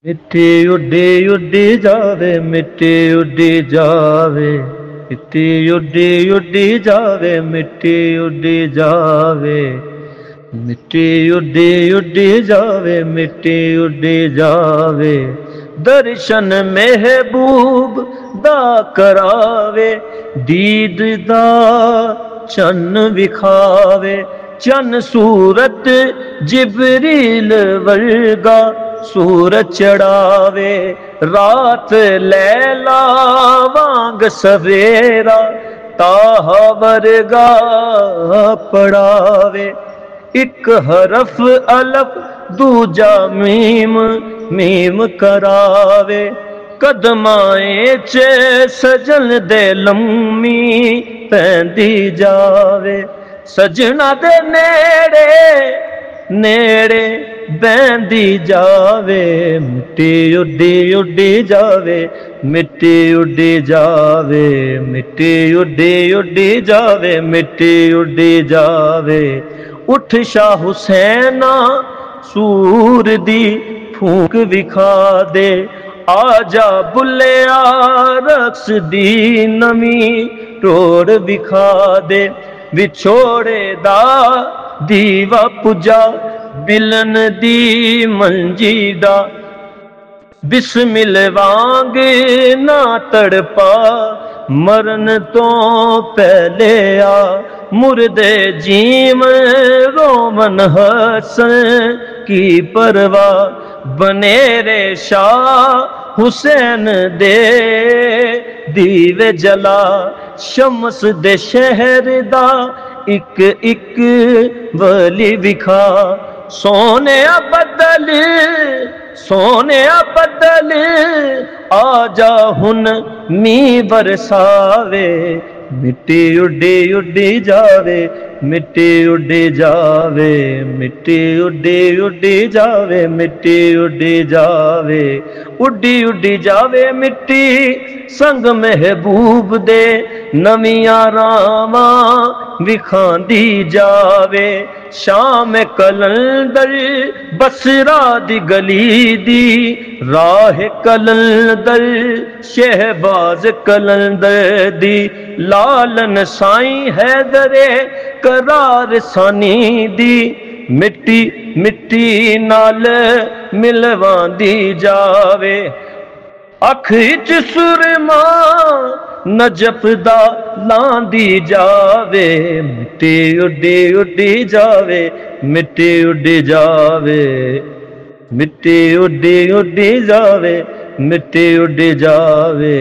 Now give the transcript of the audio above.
मिट्टी उड्डी उड्डी जावे, मिट्टी उड्डी जावे, मिट्टी उड्डी उड्डी जावे, मिट्टी उड्डी जावे, मिट्टी उड्डी उड्डी जावे, मिट्टी उड्डी जावे। दर्शन महबूब दा करावे, दीद दा चन्न विखावे। चन सूरत जिबरील वर्गा सूरज चढ़ावे, रात लैला वांग सवेरा ताहा वर्गा पढ़ावे। एक हरफ अलफ दूजा मीम, मीम करावे। कदमाए च सजन दे लम्मी पैंदी जावे, सजना दे नेड़े नेड़े बहंदी जावे। मिट्टी उड्डी उड्डी जावे, मिट्टी उड्डी जावे, मिट्टी उड्डी उड्डी जावे, मिट्टी उड्डी जावे। उठ शाह हुसैना सूर दी फूक विखा दे, आजा बुल्लिया रक्स दी नमी टोड़ विखा दे। विछोड़े दा दीवा पुजा बिलन दी मंजी दा, बिस्मिल वांग ना तड़पा मरन तो पहले आ। मुर्दे जीव रोमन हसन की परवाह, बनेरे शाह हुसैन दे दीवे जला। शम्स दे शहर दा इक इक वली विखा, सोने बदल सोने बदल आजा हुन मी बरसावे। मिट्टी उड्डी उड्डी जावे, मिट्टी उड्डी जावे, मिट्टी उड्डी उड्डी जावे, मिट्टी उड्डी जावे। उड्डी उड्डी जावे मिट्टी संग महबूब दे, नवियां रावां विखांदी जावे। शाम कलंदर बसरा दी गली दी, राह कलंदर शहबाज कलंदर दी। लालन साईं हैदरे करार सानी दी, मिट्टी मिट्टी नाल मिलवांदी जावे। अख इच सुरमा नजफ दा लांदी जावे, मिट्टी उड्डी उड्डी जावे, मिट्टी उड्डी जावे, मिट्टी उड्डी उड्डी जावे, मिट्टी उड्डी जावे।